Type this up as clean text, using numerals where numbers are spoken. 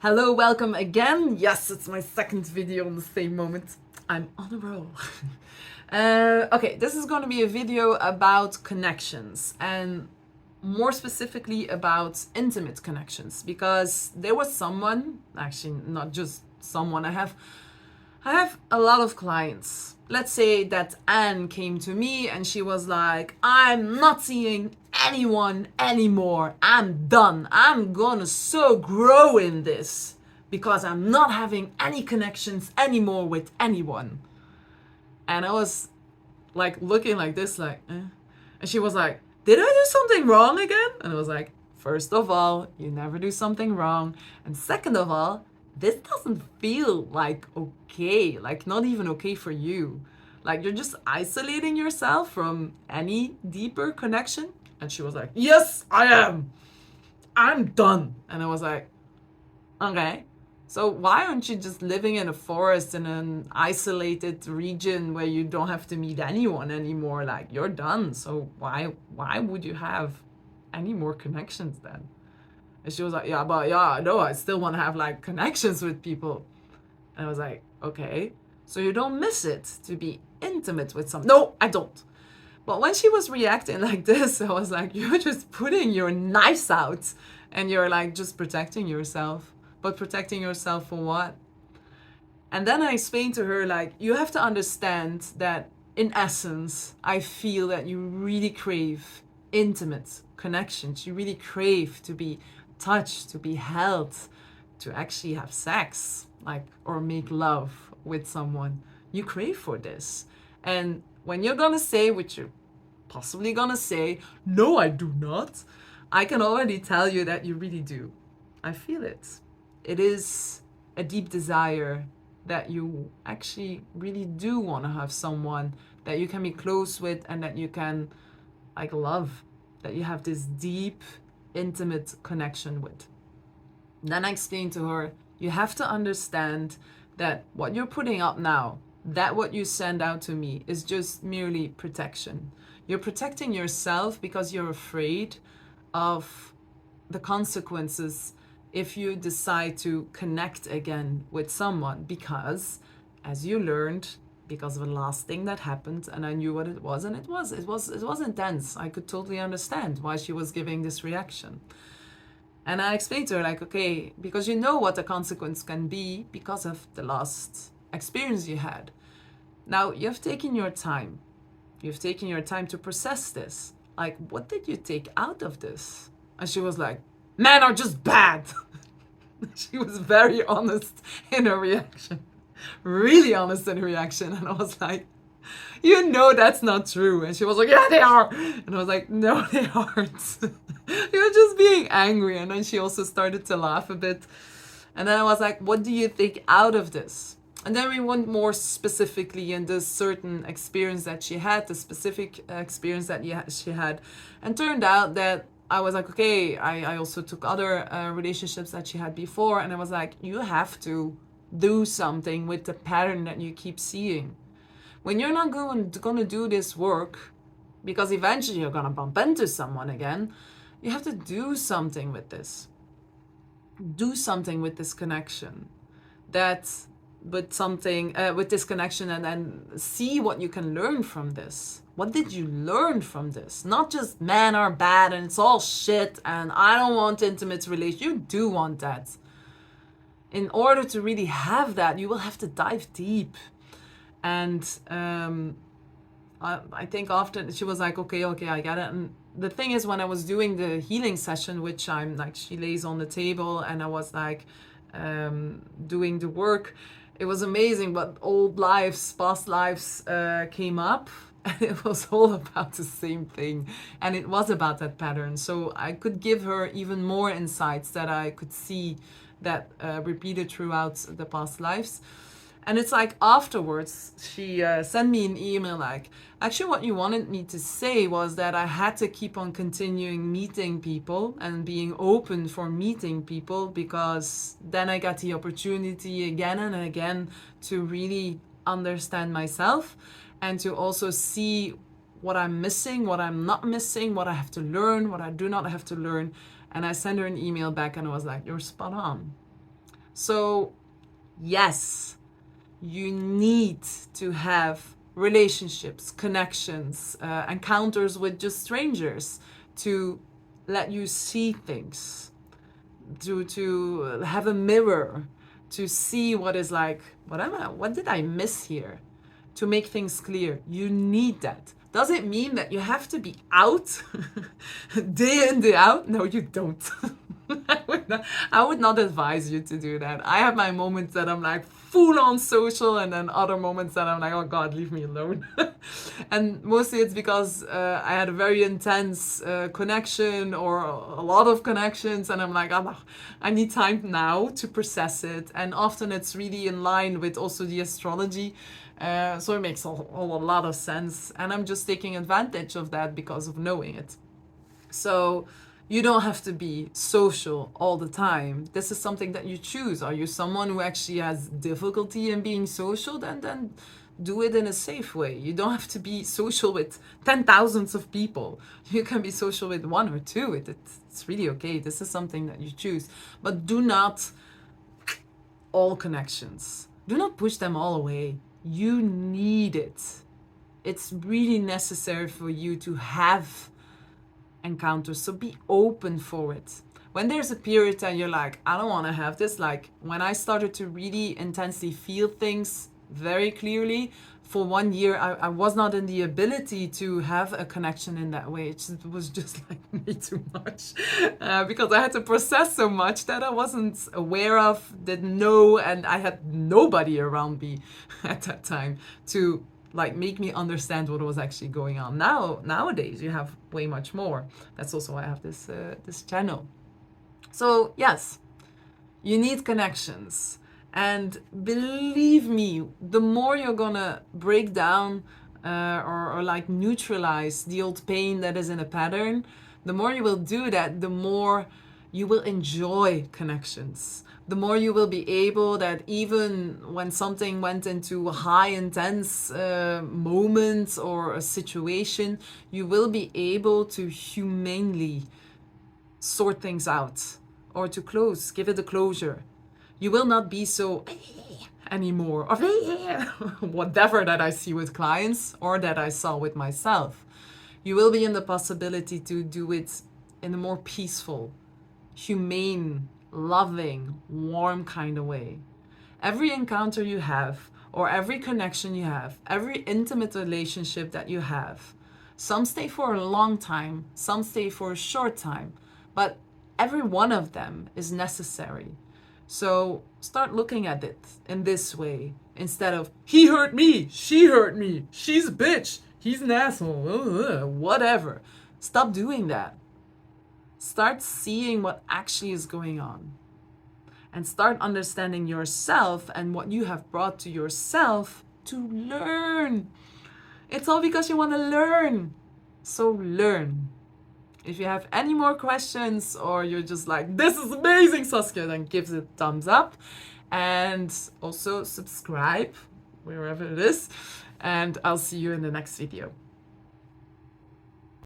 Hello, welcome again. Yes, it's my second video on the same moment. I'm on a roll. Okay, this is going to be a video about connections and more specifically about intimate connections because there was someone, actually not just someone, I have a lot of clients. Let's say that Anne came to me and she was like, I'm not seeing anyone anymore. I'm done. I'm gonna so grow in this because I'm not having any connections anymore with anyone. And I was like looking like this, like, eh. And she was like, did I do something wrong again? And I was like, first of all, you never do something wrong. And second of all, this doesn't feel like okay, like not even okay for you. Like you're just isolating yourself from any deeper connection. And she was like, yes, I am. I'm done. And I was like, okay. So why aren't you just living in a forest in an isolated region where you don't have to meet anyone anymore? Like you're done. So why would you have any more connections then? And she was like, yeah, but yeah, no, I still want to have like connections with people. And I was like, okay. So you don't miss it to be intimate with some. No, I don't. But when she was reacting like this, I was like, you're just putting your knives out and you're like just protecting yourself. But protecting yourself for what? And then I explained to her, like, you have to understand that in essence, I feel that you really crave intimate connections. You really crave to be touched, to be held, to actually have sex, like, or make love with someone. You crave for this. And when you're gonna say, which you're possibly gonna say, no, I do not, I can already tell you that you really do. I feel it. It is a deep desire that you actually really do want to have someone that you can be close with and that you can like love, that you have this deep, intimate connection with. Then I explained to her, you have to understand that what you're putting up now, that what you send out to me is just merely protection. You're protecting yourself because you're afraid of the consequences if you decide to connect again with someone because as you learned because of the last thing that happened and I knew what it was and it was intense. I could totally understand why she was giving this reaction. And I explained to her like, okay, because you know what the consequence can be because of the last experience you had. Now you've taken your time. You've taken your time to process this. Like, what did you take out of this? And she was like, men are just bad. She was very honest in her reaction. Really honest in her reaction. And I was like, you know that's not true. And she was like, yeah, they are. And I was like, no, they aren't. You're just being angry. And then she also started to laugh a bit. And then I was like, what do you think out of this? And then we went more specifically in this certain experience that she had, the specific experience that she had. And turned out that I was like, okay, I also took other relationships that she had before. And I was like, you have to do something with the pattern that you keep seeing. When you're not going to do this work, because eventually you're going to bump into someone again, you have to do something with this. Do something with this connection. That with this connection and then see what you can learn from this. What did you learn from this? Not just men are bad and it's all shit and I don't want intimate relations. You do want that. In order to really have that, you will have to dive deep. And I think often she was like, okay, I get it. And the thing is, when I was doing the healing session, which I'm like, she lays on the table and I was like doing the work, it was amazing. But old lives, past lives came up and it was all about the same thing. And it was about that pattern. So I could give her even more insights that I could see that repeated throughout the past lives. And it's like afterwards, she sent me an email like, actually what you wanted me to say was that I had to keep on continuing meeting people and being open for meeting people because then I got the opportunity again and again to really understand myself and to also see what I'm missing, what I'm not missing, what I have to learn, what I do not have to learn. And I sent her an email back and I was like, you're spot on. So yes, you need to have relationships, connections, encounters with just strangers to let you see things, to have a mirror, to see what is like, what did I miss here? To make things clear. You need that. Does it mean that you have to be out day in, day out? No, you don't. I would not advise you to do that. I have my moments that I'm like full on social, and then other moments that I'm like, oh God, leave me alone. And mostly it's because I had a very intense connection or a lot of connections, and I'm like, oh, I need time now to process it. And often it's really in line with also the astrology. So it makes a lot of sense. And I'm just taking advantage of that because of knowing it. So you don't have to be social all the time. This is something that you choose. Are you someone who actually has difficulty in being social? Then do it in a safe way. You don't have to be social with 10,000s of people. You can be social with one or two. It's really okay. This is something that you choose. But do not all connections. Do not push them all away. You need it. It's really necessary for you to have encounters. So be open for it. When there's a period that you're like, I don't want to have this, like when I started to really intensely feel things very clearly, for 1 year, I was not in the ability to have a connection in that way. It was just like way too much because I had to process so much that I wasn't aware of, didn't know, and I had nobody around me at that time to like make me understand what was actually going on. Nowadays, you have way much more. That's also why I have this channel. So yes, you need connections. And believe me, the more you're gonna break down or like neutralize the old pain that is in a pattern, the more you will do that, the more you will enjoy connections. The more you will be able that even when something went into a high intense moment or a situation, you will be able to humanely sort things out or to give it a closure. You will not be so anymore or whatever that I see with clients or that I saw with myself. You will be in the possibility to do it in a more peaceful, humane, loving, warm kind of way. Every encounter you have, or every connection you have, every intimate relationship that you have, some stay for a long time, some stay for a short time, but every one of them is necessary. So start looking at it in this way instead of he hurt me, she's a bitch, he's an asshole, whatever. Stop doing that. Start seeing what actually is going on and start understanding yourself and what you have brought to yourself to learn. It's all because you want to learn. So learn. If you have any more questions or you're just like, this is amazing, Saskia, then give it a thumbs up. And also subscribe wherever it is. And I'll see you in the next video.